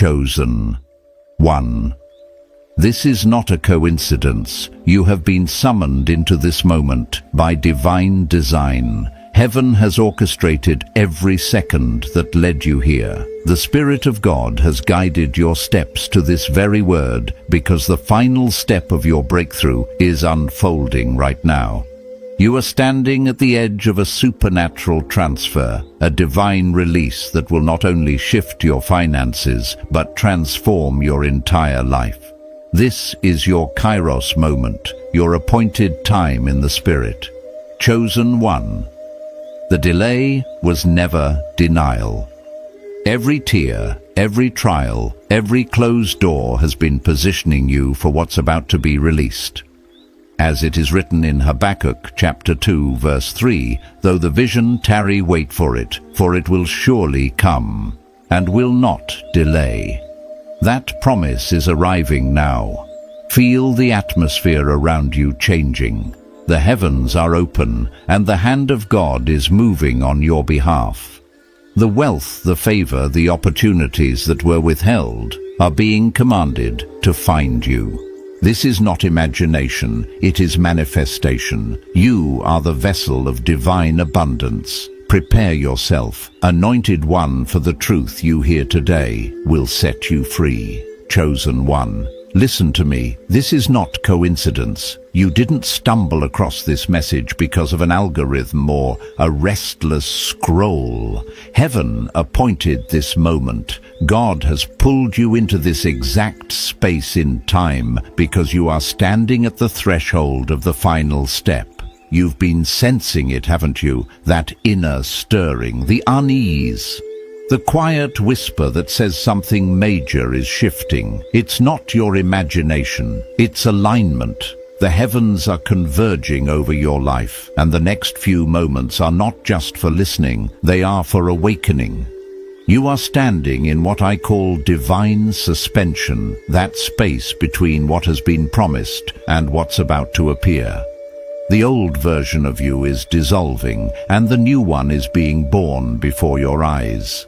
Chosen. 1. This is not a coincidence. You have been summoned into this moment by divine design. Heaven has orchestrated every second that led you here. The Spirit of God has guided your steps to this very word because the final step of your breakthrough is unfolding right now. You are standing at the edge of a supernatural transfer, a divine release that will not only shift your finances, but transform your entire life. This is your Kairos moment, your appointed time in the Spirit. Chosen one. The delay was never denial. Every tear, every trial, every closed door has been positioning you for what's about to be released. As it is written in Habakkuk chapter 2 verse 3, though the vision tarry, wait for it will surely come, and will not delay. That promise is arriving now. Feel the atmosphere around you changing. The heavens are open, and the hand of God is moving on your behalf. The wealth, the favor, the opportunities that were withheld are being commanded to find you. This is not imagination, it is manifestation. You are the vessel of divine abundance. Prepare yourself, anointed one, for the truth you hear today will set you free. Chosen one. Listen to me, this is not coincidence. You didn't stumble across this message because of an algorithm or a restless scroll. Heaven appointed this moment. God has pulled you into this exact space in time because you are standing at the threshold of the final step. You've been sensing it, haven't you? That inner stirring, the unease. The quiet whisper that says something major is shifting. It's not your imagination, it's alignment. The heavens are converging over your life, and the next few moments are not just for listening, they are for awakening. You are standing in what I call divine suspension, that space between what has been promised and what's about to appear. The old version of you is dissolving, and the new one is being born before your eyes.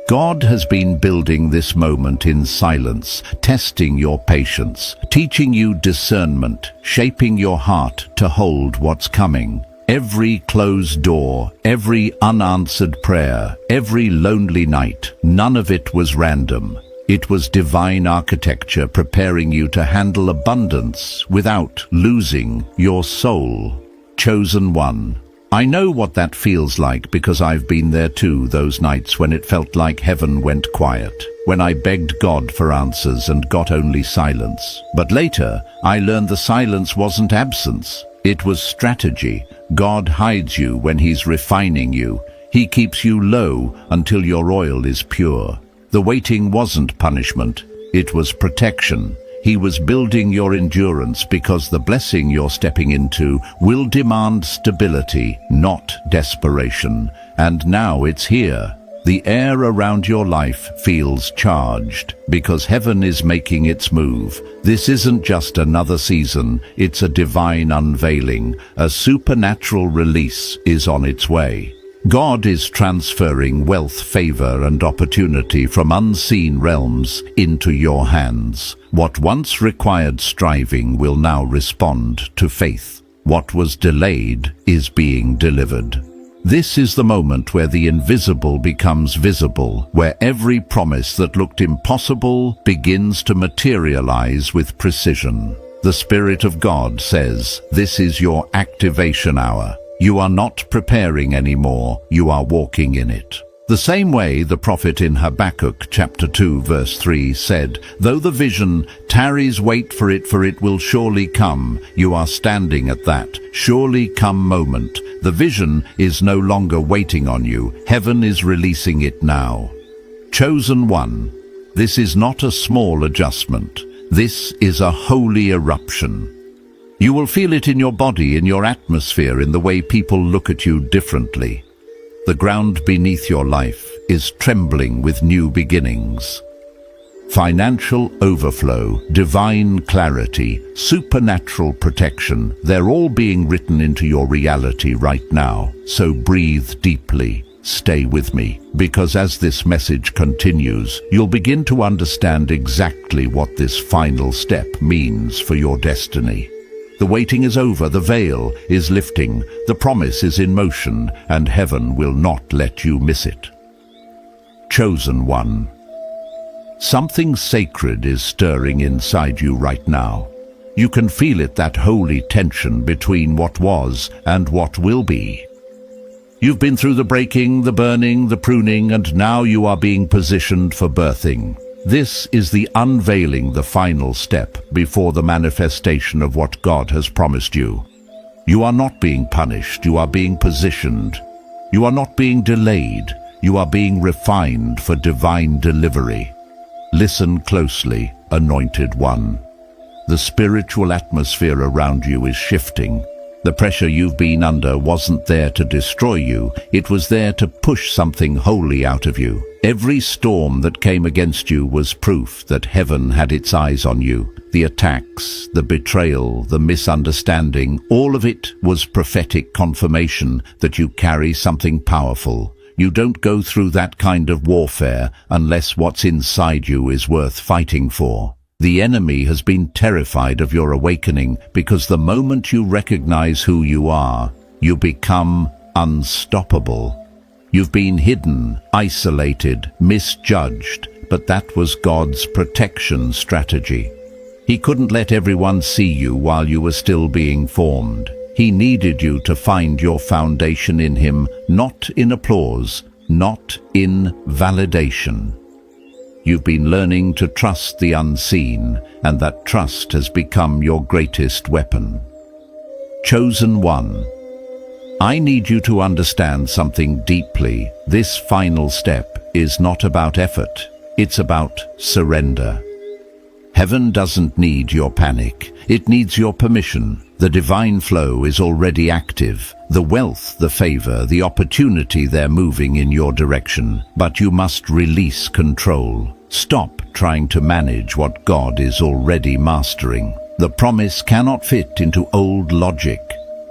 God has been building this moment in silence, testing your patience, teaching you discernment, shaping your heart to hold what's coming. Every closed door, every unanswered prayer, every lonely night, none of it was random. It was divine architecture preparing you to handle abundance without losing your soul. Chosen one. I know what that feels like because I've been there too, those nights when it felt like heaven went quiet, when I begged God for answers and got only silence. But later, I learned the silence wasn't absence, it was strategy. God hides you when He's refining you. He keeps you low until your oil is pure. The waiting wasn't punishment, it was protection. He was building your endurance because the blessing you're stepping into will demand stability, not desperation. And now it's here. The air around your life feels charged because heaven is making its move. This isn't just another season, it's a divine unveiling. A supernatural release is on its way. God is transferring wealth, favor, and opportunity from unseen realms into your hands. What once required striving will now respond to faith. What was delayed is being delivered. This is the moment where the invisible becomes visible, where every promise that looked impossible begins to materialize with precision. The Spirit of God says, this is your activation hour. You are not preparing anymore, you are walking in it. The same way the prophet in Habakkuk chapter 2 verse 3 said, though the vision tarries, wait for it will surely come. You are standing at that surely come moment. The vision is no longer waiting on you. Heaven is releasing it now. Chosen one. This is not a small adjustment. This is a holy eruption. You will feel it in your body, in your atmosphere, in the way people look at you differently. The ground beneath your life is trembling with new beginnings. Financial overflow, divine clarity, supernatural protection, they're all being written into your reality right now. So breathe deeply. Stay with me, because as this message continues, you'll begin to understand exactly what this final step means for your destiny. The waiting is over, the veil is lifting, the promise is in motion, and heaven will not let you miss it. Chosen one. Something sacred is stirring inside you right now. You can feel it, that holy tension between what was and what will be. You've been through the breaking, the burning, the pruning, and now you are being positioned for birthing. This is the unveiling, the final step before the manifestation of what God has promised you. You are not being punished, you are being positioned. You are not being delayed, you are being refined for divine delivery. Listen closely, anointed one. The spiritual atmosphere around you is shifting. The pressure you've been under wasn't there to destroy you, it was there to push something holy out of you. Every storm that came against you was proof that heaven had its eyes on you. The attacks, the betrayal, the misunderstanding, all of it was prophetic confirmation that you carry something powerful. You don't go through that kind of warfare unless what's inside you is worth fighting for. The enemy has been terrified of your awakening because the moment you recognize who you are, you become unstoppable. You've been hidden, isolated, misjudged, but that was God's protection strategy. He couldn't let everyone see you while you were still being formed. He needed you to find your foundation in Him, not in applause, not in validation. You've been learning to trust the unseen, and that trust has become your greatest weapon. Chosen one. I need you to understand something deeply. This final step is not about effort, it's about surrender. Heaven doesn't need your panic, it needs your permission. The divine flow is already active. The wealth, the favor, the opportunity, they're moving in your direction. But you must release control. Stop trying to manage what God is already mastering. The promise cannot fit into old logic.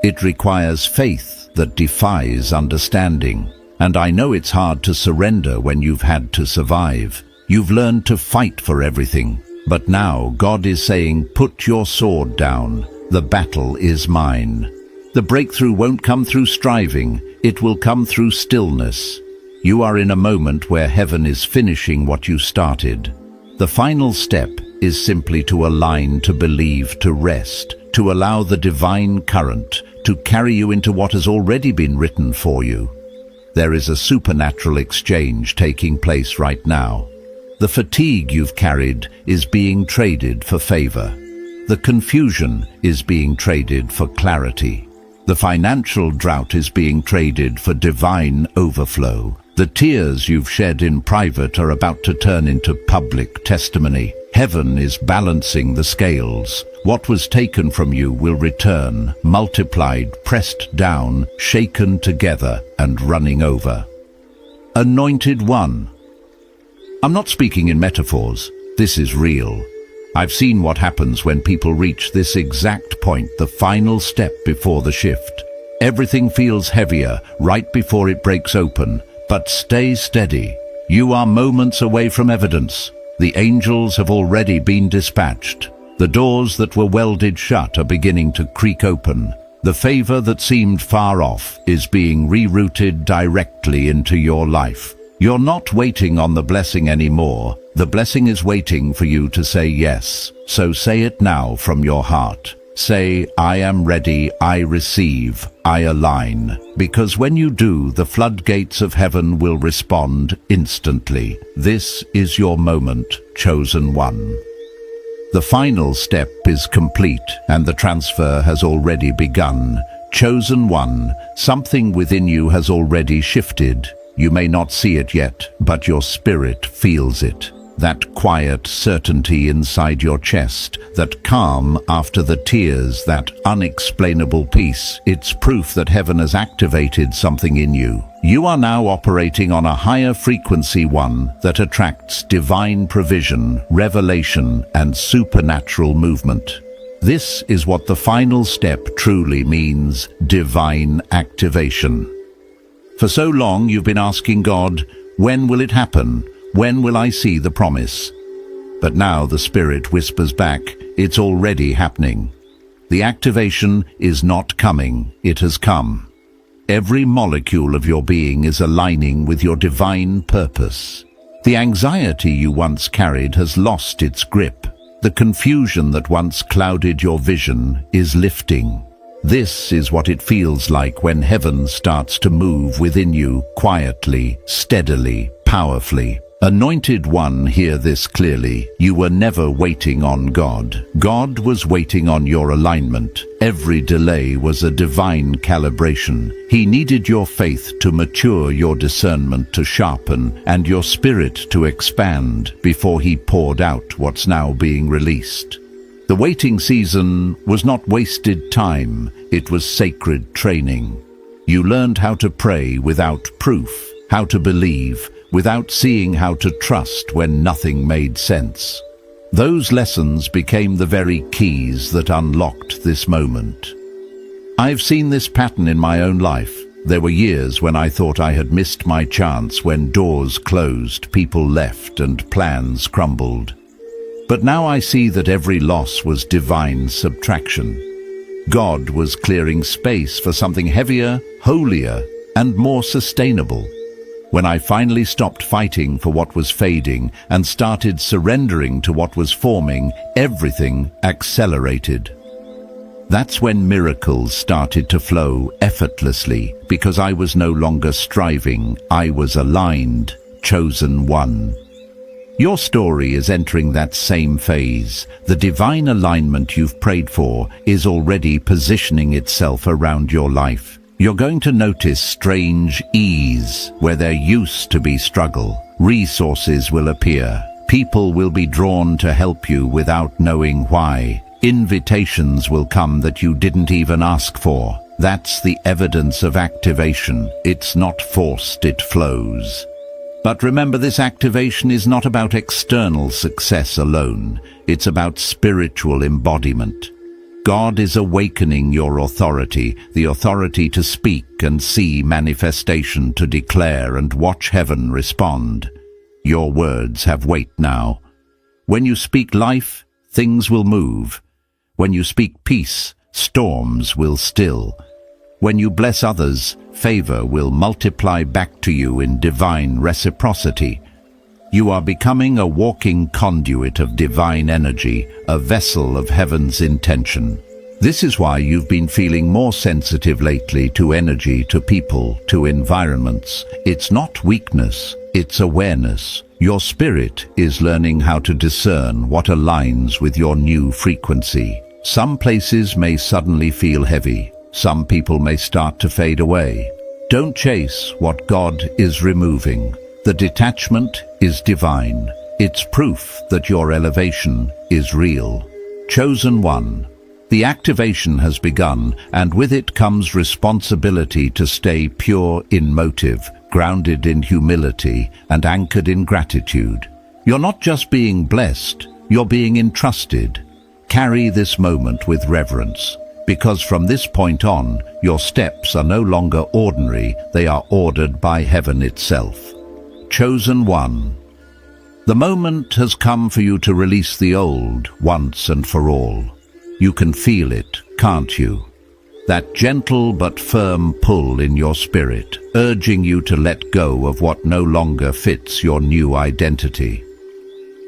It requires faith that defies understanding. And I know it's hard to surrender when you've had to survive. You've learned to fight for everything. But now God is saying, put your sword down. The battle is mine. The breakthrough won't come through striving, it will come through stillness. You are in a moment where heaven is finishing what you started. The final step is simply to align, to believe, to rest, to allow the divine current to carry you into what has already been written for you. There is a supernatural exchange taking place right now. The fatigue you've carried is being traded for favor. The confusion is being traded for clarity. The financial drought is being traded for divine overflow. The tears you've shed in private are about to turn into public testimony. Heaven is balancing the scales. What was taken from you will return, multiplied, pressed down, shaken together, and running over. Anointed one. I'm not speaking in metaphors. This is real. I've seen what happens when people reach this exact point, the final step before the shift. Everything feels heavier right before it breaks open, but stay steady. You are moments away from evidence. The angels have already been dispatched. The doors that were welded shut are beginning to creak open. The favor that seemed far off is being rerouted directly into your life. You're not waiting on the blessing anymore. The blessing is waiting for you to say yes. So say it now from your heart. Say, I am ready, I receive, I align. Because when you do, the floodgates of heaven will respond instantly. This is your moment, chosen one. The final step is complete, and the transfer has already begun. Chosen one, something within you has already shifted. You may not see it yet, but your spirit feels it. That quiet certainty inside your chest, that calm after the tears, that unexplainable peace, it's proof that heaven has activated something in you. You are now operating on a higher frequency, one that attracts divine provision, revelation, and supernatural movement. This is what the final step truly means, divine activation. For so long you've been asking God, when will it happen? When will I see the promise? But now the Spirit whispers back, it's already happening. The activation is not coming, it has come. Every molecule of your being is aligning with your divine purpose. The anxiety you once carried has lost its grip. The confusion that once clouded your vision is lifting. This is what it feels like when heaven starts to move within you, quietly, steadily, powerfully. Anointed one, hear this clearly. You were never waiting on God. God was waiting on your alignment. Every delay was a divine calibration. He needed your faith to mature, your discernment to sharpen, and your spirit to expand before he poured out what's now being released. The waiting season was not wasted time, it was sacred training. You learned how to pray without proof, how to believe without seeing, how to trust when nothing made sense. Those lessons became the very keys that unlocked this moment. I've seen this pattern in my own life. There were years when I thought I had missed my chance, when doors closed, people left, and plans crumbled. But now I see that every loss was divine subtraction. God was clearing space for something heavier, holier, and more sustainable. When I finally stopped fighting for what was fading and started surrendering to what was forming, everything accelerated. That's when miracles started to flow effortlessly, because I was no longer striving, I was aligned, chosen one. Your story is entering that same phase. The divine alignment you've prayed for is already positioning itself around your life. You're going to notice strange ease where there used to be struggle. Resources will appear. People will be drawn to help you without knowing why. Invitations will come that you didn't even ask for. That's the evidence of activation. It's not forced, it flows. But remember, this activation is not about external success alone. It's about spiritual embodiment. God is awakening your authority, the authority to speak and see manifestation, to declare and watch heaven respond. Your words have weight now. When you speak life, things will move. When you speak peace, storms will still. When you bless others, favor will multiply back to you in divine reciprocity. You are becoming a walking conduit of divine energy, a vessel of heaven's intention. This is why you've been feeling more sensitive lately to energy, to people, to environments. It's not weakness, it's awareness. Your spirit is learning how to discern what aligns with your new frequency. Some places may suddenly feel heavy. Some people may start to fade away. Don't chase what God is removing. The detachment is divine. It's proof that your elevation is real. Chosen one. The activation has begun, and with it comes responsibility to stay pure in motive, grounded in humility, and anchored in gratitude. You're not just being blessed, you're being entrusted. Carry this moment with reverence, because from this point on, your steps are no longer ordinary, they are ordered by heaven itself. Chosen one. The moment has come for you to release the old once and for all. You can feel it, can't you? That gentle but firm pull in your spirit, urging you to let go of what no longer fits your new identity.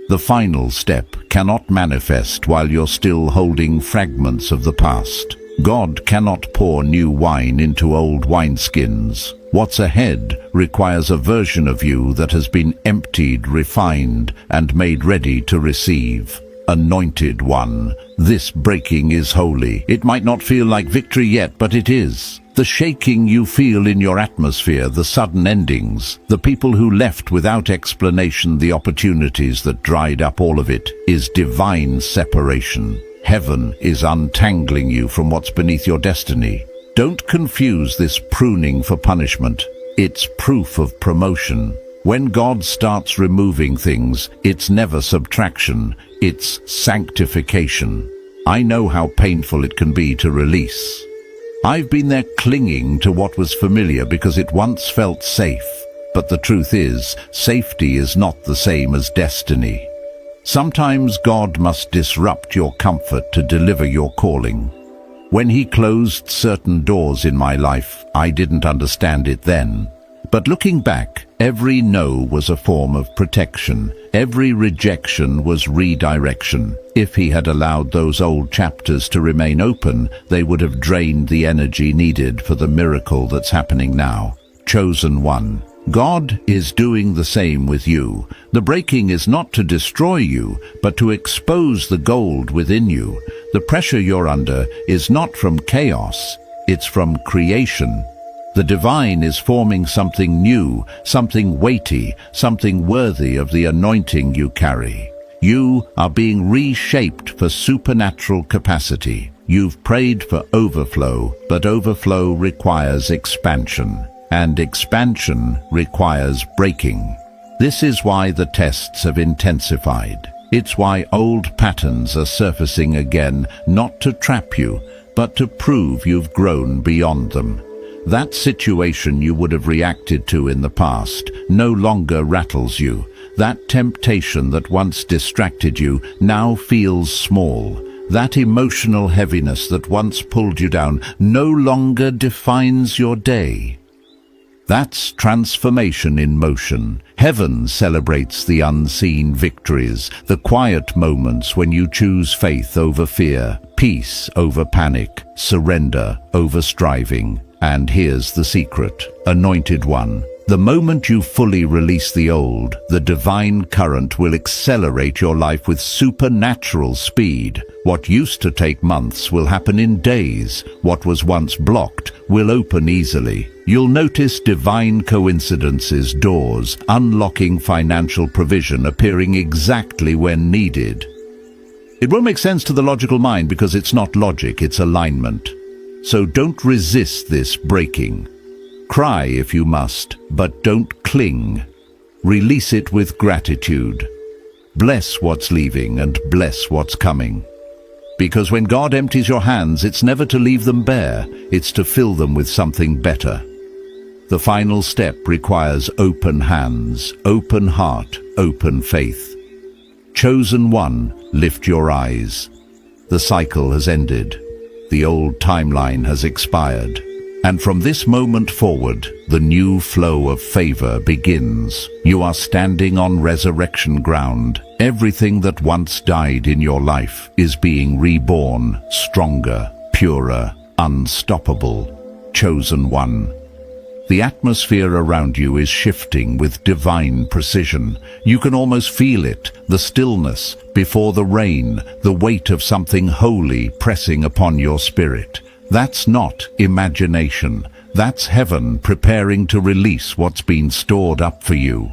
The final step cannot manifest while you're still holding fragments of the past. God cannot pour new wine into old wineskins. What's ahead requires a version of you that has been emptied, refined, and made ready to receive. Anointed one, this breaking is holy. It might not feel like victory yet, but it is. The shaking you feel in your atmosphere, the sudden endings, the people who left without explanation, the opportunities that dried up all of it, is divine separation. Heaven is untangling you from what's beneath your destiny. Don't confuse this pruning for punishment. It's proof of promotion. When God starts removing things, it's never subtraction, it's sanctification. I know how painful it can be to release. I've been there clinging to what was familiar because it once felt safe. But the truth is, safety is not the same as destiny. Sometimes God must disrupt your comfort to deliver your calling. When He closed certain doors in my life, I didn't understand it then. But looking back, every no was a form of protection. Every rejection was redirection. If He had allowed those old chapters to remain open, they would have drained the energy needed for the miracle that's happening now. Chosen one. God is doing the same with you. The breaking is not to destroy you, but to expose the gold within you. The pressure you're under is not from chaos, it's from creation. The divine is forming something new, something weighty, something worthy of the anointing you carry. You are being reshaped for supernatural capacity. You've prayed for overflow, but overflow requires expansion. And expansion requires breaking. This is why the tests have intensified. It's why old patterns are surfacing again, not to trap you, but to prove you've grown beyond them. That situation you would have reacted to in the past no longer rattles you. That temptation that once distracted you now feels small. That emotional heaviness that once pulled you down no longer defines your day. That's transformation in motion. Heaven celebrates the unseen victories, the quiet moments when you choose faith over fear, peace over panic, surrender over striving. And here's the secret, Anointed One. The moment you fully release the old, the divine current will accelerate your life with supernatural speed. What used to take months will happen in days. What was once blocked will open easily. You'll notice divine coincidences, doors, unlocking financial provision appearing exactly when needed. It won't make sense to the logical mind because it's not logic, it's alignment. So don't resist this breaking. Cry if you must, but don't cling. Release it with gratitude. Bless what's leaving and bless what's coming. Because when God empties your hands, it's never to leave them bare, it's to fill them with something better. The final step requires open hands, open heart, open faith. Chosen one, lift your eyes. The cycle has ended. The old timeline has expired. And from this moment forward, the new flow of favor begins. You are standing on resurrection ground. Everything that once died in your life is being reborn, stronger, purer, unstoppable. Chosen one. The atmosphere around you is shifting with divine precision. You can almost feel it, the stillness before the rain, the weight of something holy pressing upon your spirit. That's not imagination. That's heaven preparing to release what's been stored up for you.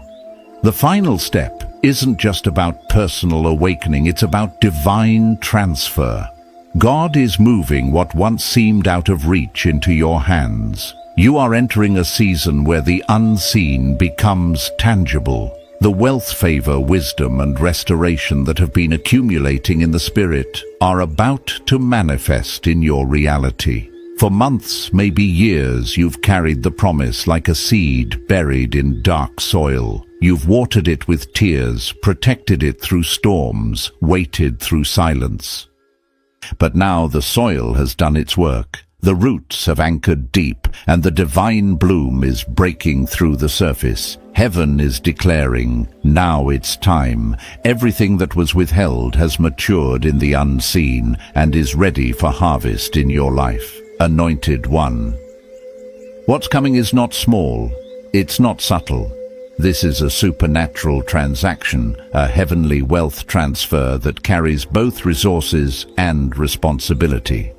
The final step isn't just about personal awakening, it's about divine transfer. God is moving what once seemed out of reach into your hands. You are entering a season where the unseen becomes tangible. The wealth, favor, wisdom, and restoration that have been accumulating in the spirit are about to manifest in your reality. For months, maybe years, you've carried the promise like a seed buried in dark soil. You've watered it with tears, protected it through storms, waited through silence. But now the soil has done its work. The roots have anchored deep, and the divine bloom is breaking through the surface. Heaven is declaring, now it's time. Everything that was withheld has matured in the unseen and is ready for harvest in your life. Anointed One. What's coming is not small. It's not subtle. This is a supernatural transaction, a heavenly wealth transfer that carries both resources and responsibility.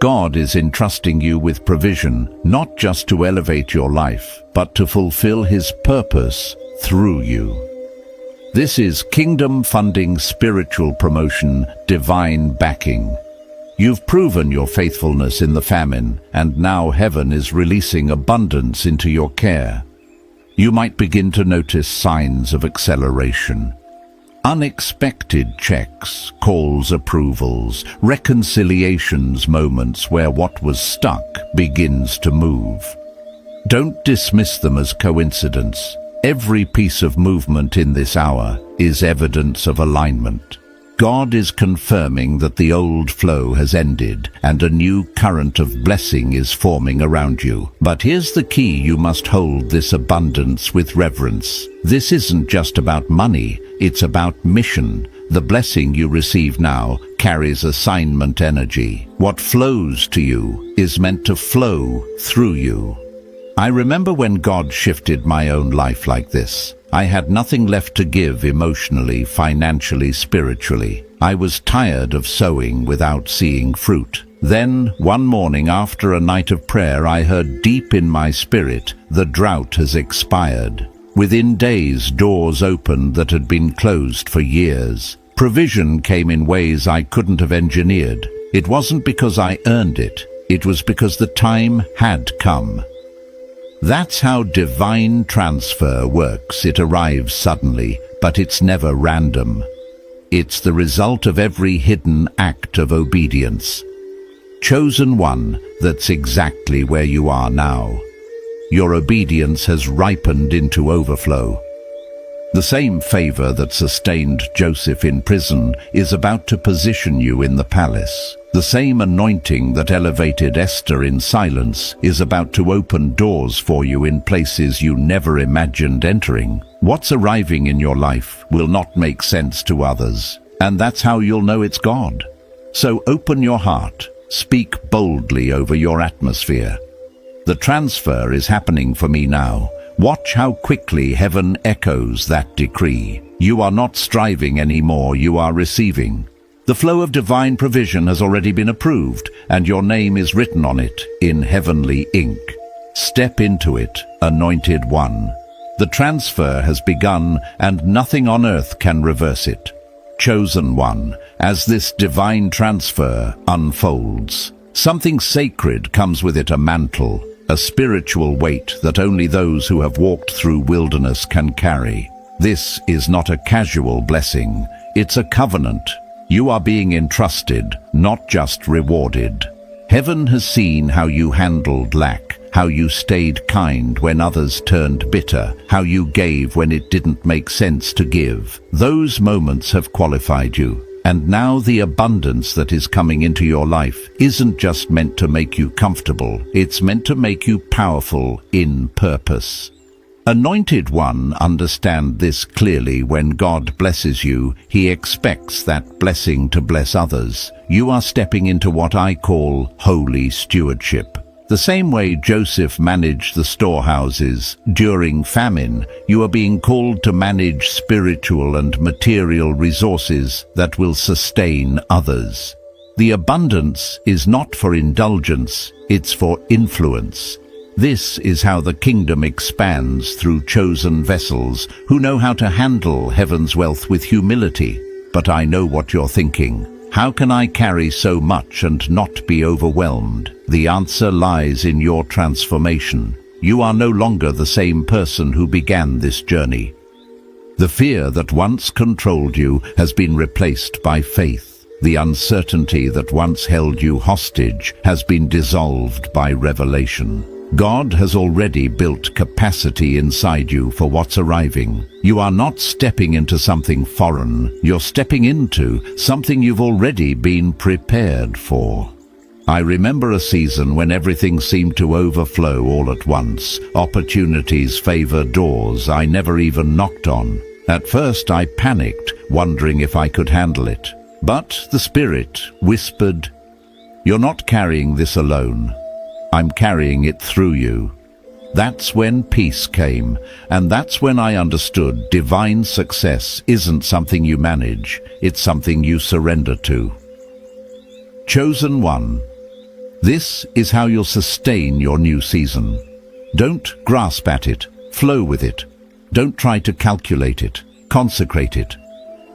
God is entrusting you with provision, not just to elevate your life, but to fulfill His purpose through you. This is kingdom funding, spiritual promotion, divine backing. You've proven your faithfulness in the famine, and now heaven is releasing abundance into your care. You might begin to notice signs of acceleration. Unexpected checks, calls, approvals, reconciliations, moments where what was stuck begins to move. Don't dismiss them as coincidence. Every piece of movement in this hour is evidence of alignment. God is confirming that the old flow has ended and a new current of blessing is forming around you. But here's the key: you must hold this abundance with reverence. This isn't just about money, it's about mission. The blessing you receive now carries assignment energy. What flows to you is meant to flow through you. I remember when God shifted my own life like this. I had nothing left to give emotionally, financially, spiritually. I was tired of sowing without seeing fruit. Then, one morning after a night of prayer, I heard deep in my spirit, the drought has expired. Within days, doors opened that had been closed for years. Provision came in ways I couldn't have engineered. It wasn't because I earned it. It was because the time had come. That's how divine transfer works. It arrives suddenly, but it's never random. It's the result of every hidden act of obedience. Chosen one, that's exactly where you are now. Your obedience has ripened into overflow. The same favor that sustained Joseph in prison is about to position you in the palace. The same anointing that elevated Esther in silence is about to open doors for you in places you never imagined entering. What's arriving in your life will not make sense to others, and that's how you'll know it's God. So open your heart, speak boldly over your atmosphere. The transfer is happening for me now. Watch how quickly heaven echoes that decree. You are not striving anymore, you are receiving. The flow of divine provision has already been approved, and your name is written on it in heavenly ink. Step into it, anointed one. The transfer has begun, and nothing on earth can reverse it. Chosen one, as this divine transfer unfolds, something sacred comes with it, a mantle, a spiritual weight that only those who have walked through wilderness can carry. This is not a casual blessing, it's a covenant. You are being entrusted, not just rewarded. Heaven has seen how you handled lack, how you stayed kind when others turned bitter, how you gave when it didn't make sense to give. Those moments have qualified you. And now the abundance that is coming into your life isn't just meant to make you comfortable, it's meant to make you powerful in purpose. Anointed one, understand this clearly: when God blesses you, He expects that blessing to bless others. You are stepping into what I call holy stewardship. The same way Joseph managed the storehouses during famine, you are being called to manage spiritual and material resources that will sustain others. The abundance is not for indulgence, it's for influence. This is how the kingdom expands, through chosen vessels who know how to handle heaven's wealth with humility. But I know what you're thinking. How can I carry so much and not be overwhelmed? The answer lies in your transformation. You are no longer the same person who began this journey. The fear that once controlled you has been replaced by faith. The uncertainty that once held you hostage has been dissolved by revelation. God has already built capacity inside you for what's arriving. You are not stepping into something foreign, you're stepping into something you've already been prepared for. I remember a season when everything seemed to overflow all at once. Opportunities favored doors I never even knocked on. At first I panicked, wondering if I could handle it. But the Spirit whispered, "You're not carrying this alone. I'm carrying it through you." That's when peace came, and that's when I understood divine success isn't something you manage, it's something you surrender to. Chosen one, this is how you'll sustain your new season. Don't grasp at it, flow with it. Don't try to calculate it, consecrate it.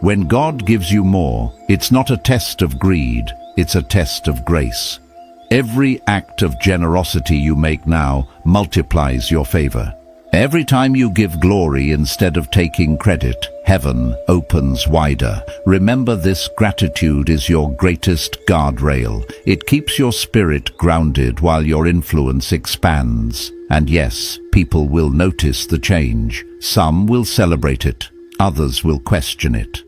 When God gives you more, it's not a test of greed, it's a test of grace. Every act of generosity you make now multiplies your favor. Every time you give glory instead of taking credit, heaven opens wider. Remember, this gratitude is your greatest guardrail. It keeps your spirit grounded while your influence expands. And yes, people will notice the change. Some will celebrate it, others will question it.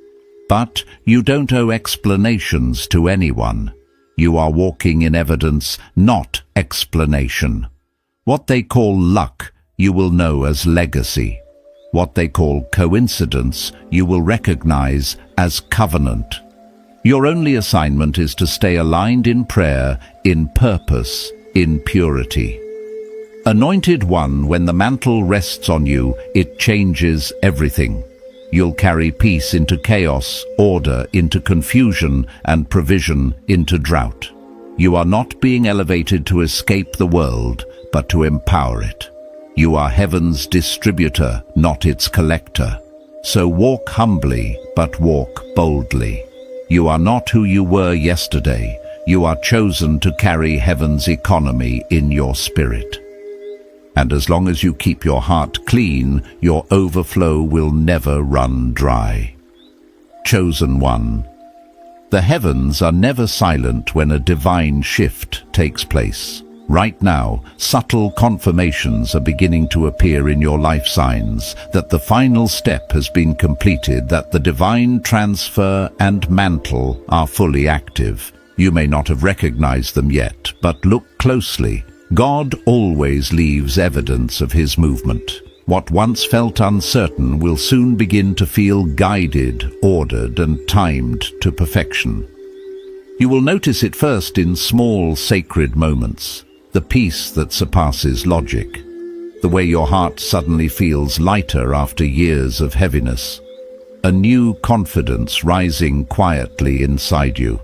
But you don't owe explanations to anyone. You are walking in evidence, not explanation. What they call luck, you will know as legacy. What they call coincidence, you will recognize as covenant. Your only assignment is to stay aligned in prayer, in purpose, in purity. Anointed One, when the mantle rests on you, it changes everything. You'll carry peace into chaos, order into confusion, and provision into drought. You are not being elevated to escape the world, but to empower it. You are heaven's distributor, not its collector. So walk humbly, but walk boldly. You are not who you were yesterday. You are chosen to carry heaven's economy in your spirit. And as long as you keep your heart clean, your overflow will never run dry. Chosen One. The heavens are never silent when a divine shift takes place. Right now, subtle confirmations are beginning to appear in your life signs that the final step has been completed, that the divine transfer and mantle are fully active. You may not have recognized them yet, but look closely. God always leaves evidence of his movement. What once felt uncertain will soon begin to feel guided, ordered, and timed to perfection. You will notice it first in small, sacred moments. The peace that surpasses logic. The way your heart suddenly feels lighter after years of heaviness. A new confidence rising quietly inside you.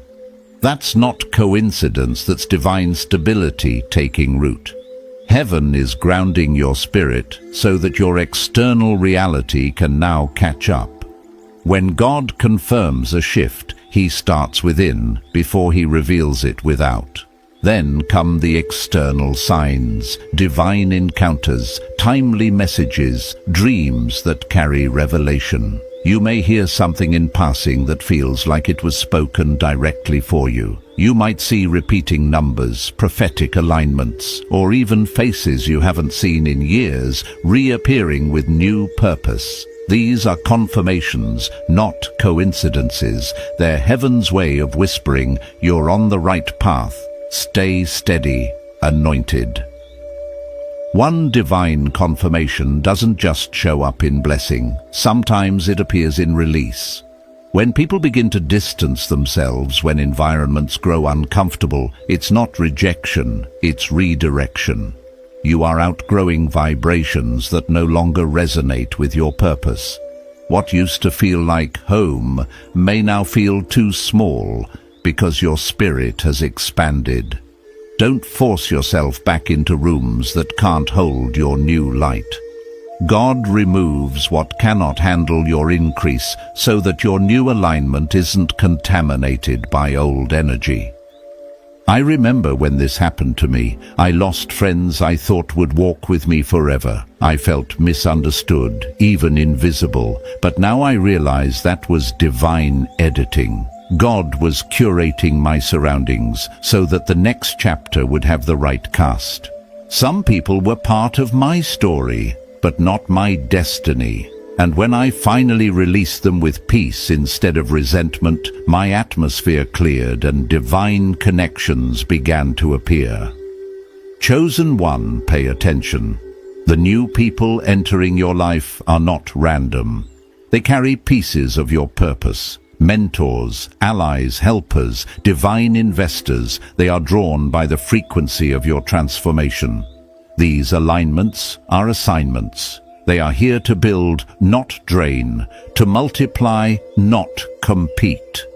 That's not coincidence, that's divine stability taking root. Heaven is grounding your spirit so that your external reality can now catch up. When God confirms a shift, he starts within before he reveals it without. Then come the external signs, divine encounters, timely messages, dreams that carry revelation. You may hear something in passing that feels like it was spoken directly for you. You might see repeating numbers, prophetic alignments, or even faces you haven't seen in years reappearing with new purpose. These are confirmations, not coincidences. They're heaven's way of whispering, you're on the right path. Stay steady, anointed. One divine confirmation doesn't just show up in blessing. Sometimes it appears in release. When people begin to distance themselves, when environments grow uncomfortable, it's not rejection, it's redirection. You are outgrowing vibrations that no longer resonate with your purpose. What used to feel like home may now feel too small, because your spirit has expanded. Don't force yourself back into rooms that can't hold your new light. God removes what cannot handle your increase so that your new alignment isn't contaminated by old energy. I remember when this happened to me. I lost friends I thought would walk with me forever. I felt misunderstood, even invisible, but now I realize that was divine editing. God was curating my surroundings so that the next chapter would have the right cast. Some people were part of my story, but not my destiny. And when I finally released them with peace instead of resentment, my atmosphere cleared and divine connections began to appear. Chosen One, pay attention. The new people entering your life are not random. They carry pieces of your purpose. Mentors, allies, helpers, divine investors, they are drawn by the frequency of your transformation. These alignments are assignments. They are here to build, not drain, to multiply, not compete.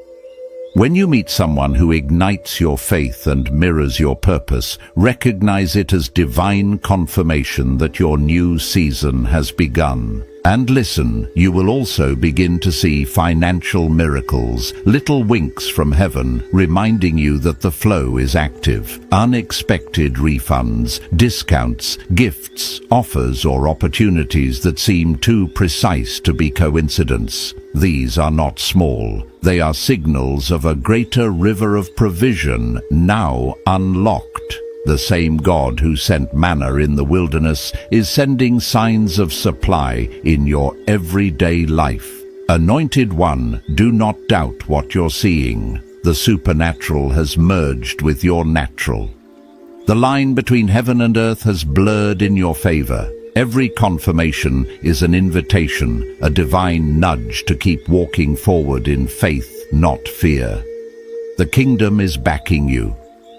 When you meet someone who ignites your faith and mirrors your purpose, recognize it as divine confirmation that your new season has begun. And listen, you will also begin to see financial miracles, little winks from heaven, reminding you that the flow is active. Unexpected refunds, discounts, gifts, offers or opportunities that seem too precise to be coincidence. These are not small. They are signals of a greater river of provision now unlocked. The same God who sent manna in the wilderness is sending signs of supply in your everyday life. Anointed One, do not doubt what you're seeing. The supernatural has merged with your natural. The line between heaven and earth has blurred in your favor. Every confirmation is an invitation, a divine nudge to keep walking forward in faith, not fear. The kingdom is backing you.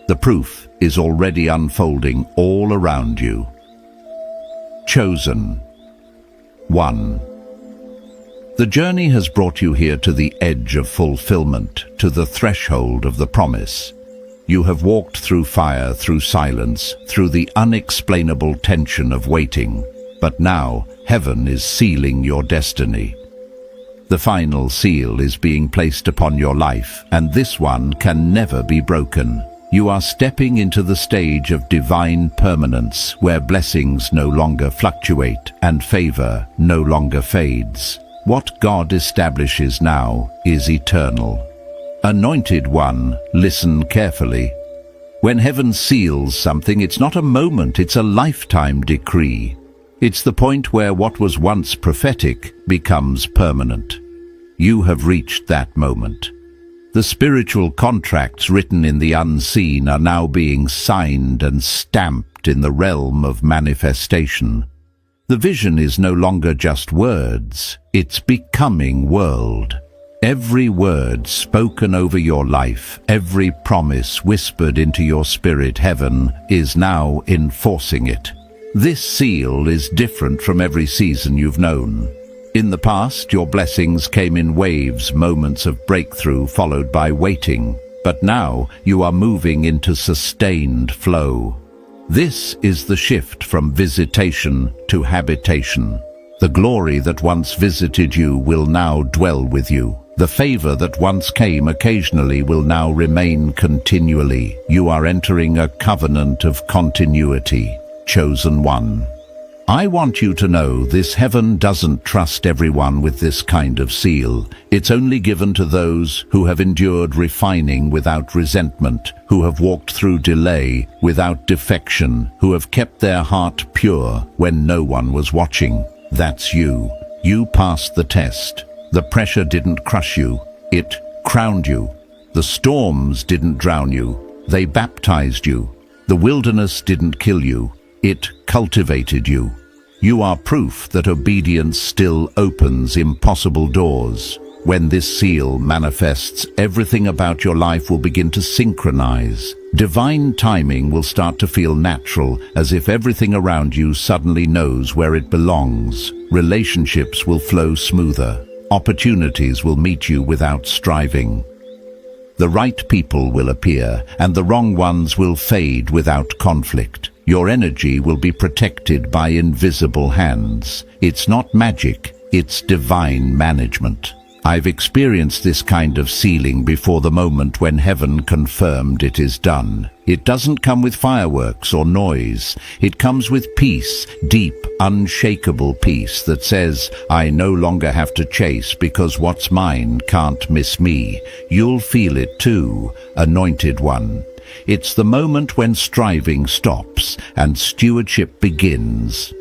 The proof is already unfolding all around you. Chosen. 1. The journey has brought you here to the edge of fulfillment, to the threshold of the promise. You have walked through fire, through silence, through the unexplainable tension of waiting. But now, heaven is sealing your destiny. The final seal is being placed upon your life, and this one can never be broken. You are stepping into the stage of divine permanence, where blessings no longer fluctuate and favor no longer fades. What God establishes now is eternal. Anointed One, listen carefully. When heaven seals something, it's not a moment, it's a lifetime decree. It's the point where what was once prophetic becomes permanent. You have reached that moment. The spiritual contracts written in the unseen are now being signed and stamped in the realm of manifestation. The vision is no longer just words, it's becoming world. Every word spoken over your life, every promise whispered into your spirit, heaven is now enforcing it. This seal is different from every season you've known. In the past, your blessings came in waves, moments of breakthrough followed by waiting. But now, you are moving into sustained flow. This is the shift from visitation to habitation. The glory that once visited you will now dwell with you. The favor that once came occasionally will now remain continually. You are entering a covenant of continuity. Chosen One. I want you to know this heaven doesn't trust everyone with this kind of seal. It's only given to those who have endured refining without resentment, who have walked through delay without defection, who have kept their heart pure when no one was watching. That's you. You passed the test. The pressure didn't crush you. It crowned you. The storms didn't drown you. They baptized you. The wilderness didn't kill you. It cultivated you. You are proof that obedience still opens impossible doors. When this seal manifests, everything about your life will begin to synchronize. Divine timing will start to feel natural, as if everything around you suddenly knows where it belongs. Relationships will flow smoother. Opportunities will meet you without striving. The right people will appear, and the wrong ones will fade without conflict. Your energy will be protected by invisible hands. It's not magic, it's divine management. I've experienced this kind of sealing before the moment when heaven confirmed it is done. It doesn't come with fireworks or noise. It comes with peace, deep, unshakable peace that says, I no longer have to chase because what's mine can't miss me. You'll feel it too, Anointed One. It's the moment when striving stops and stewardship begins.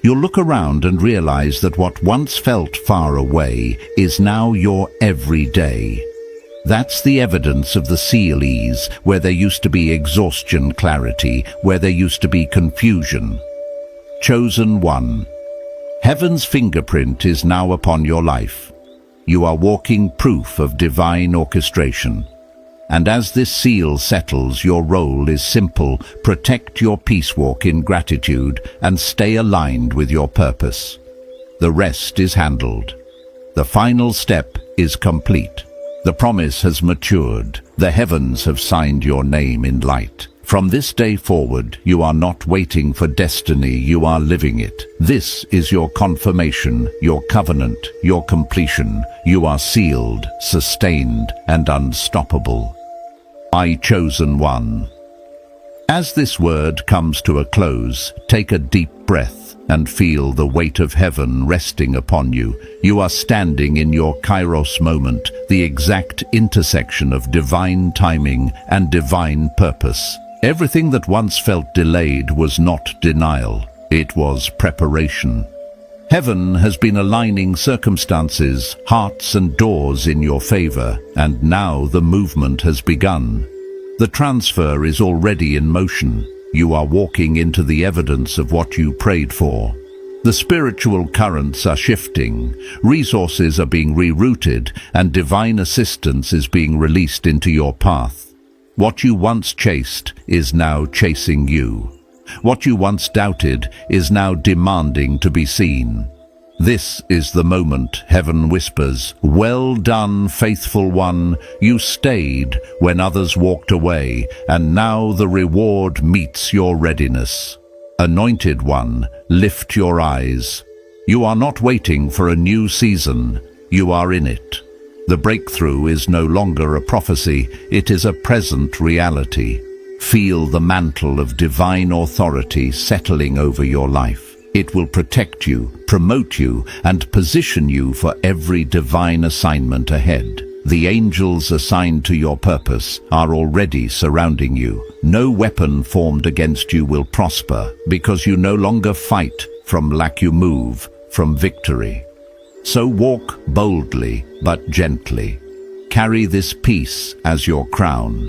You'll look around and realize that what once felt far away is now your everyday. That's the evidence of the seal ease, where there used to be exhaustion, clarity, where there used to be confusion. Chosen One. Heaven's fingerprint is now upon your life. You are walking proof of divine orchestration. And as this seal settles, your role is simple. Protect your peace walk in gratitude and stay aligned with your purpose. The rest is handled. The final step is complete. The promise has matured. The heavens have signed your name in light. From this day forward, you are not waiting for destiny, you are living it. This is your confirmation, your covenant, your completion. You are sealed, sustained, and unstoppable. My chosen one. As this word comes to a close, take a deep breath and feel the weight of heaven resting upon you. You are standing in your Kairos moment, the exact intersection of divine timing and divine purpose. Everything that once felt delayed was not denial, it was preparation. Heaven has been aligning circumstances, hearts and doors in your favor, and now the movement has begun. The transfer is already in motion. You are walking into the evidence of what you prayed for. The spiritual currents are shifting, resources are being rerouted, and divine assistance is being released into your path. What you once chased is now chasing you. What you once doubted is now demanding to be seen. This is the moment heaven whispers, "Well done, faithful one. You stayed when others walked away, and now the reward meets your readiness." Anointed one, lift your eyes. You are not waiting for a new season. You are in it. The breakthrough is no longer a prophecy, it is a present reality. Feel the mantle of divine authority settling over your life. It will protect you, promote you, and position you for every divine assignment ahead. The angels assigned to your purpose are already surrounding you. No weapon formed against you will prosper, because you no longer fight from lack, you move from victory. So walk boldly, but gently. Carry this peace as your crown.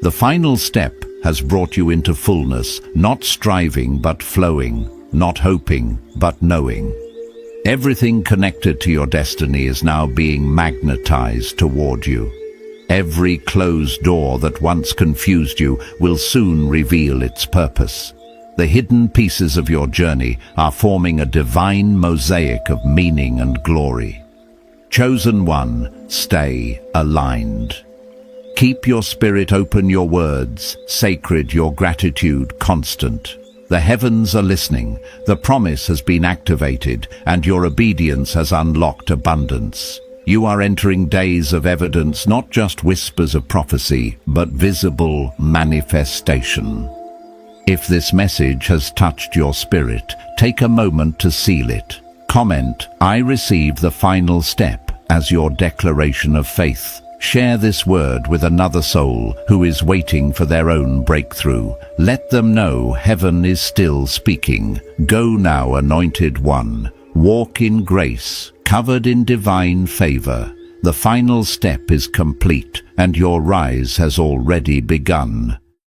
The final step has brought you into fullness, not striving but flowing, not hoping but knowing. Everything connected to your destiny is now being magnetized toward you. Every closed door that once confused you will soon reveal its purpose. The hidden pieces of your journey are forming a divine mosaic of meaning and glory. Chosen one, stay aligned. Keep your spirit open, your words sacred, your gratitude constant. The heavens are listening, the promise has been activated, and your obedience has unlocked abundance. You are entering days of evidence, not just whispers of prophecy, but visible manifestation. If this message has touched your spirit, take a moment to seal it. Comment, "I receive the final step," as your declaration of faith. Share this word with another soul who is waiting for their own breakthrough. Let them know heaven is still speaking. Go now, anointed one. Walk in grace, covered in divine favor. The final step is complete, and your rise has already begun.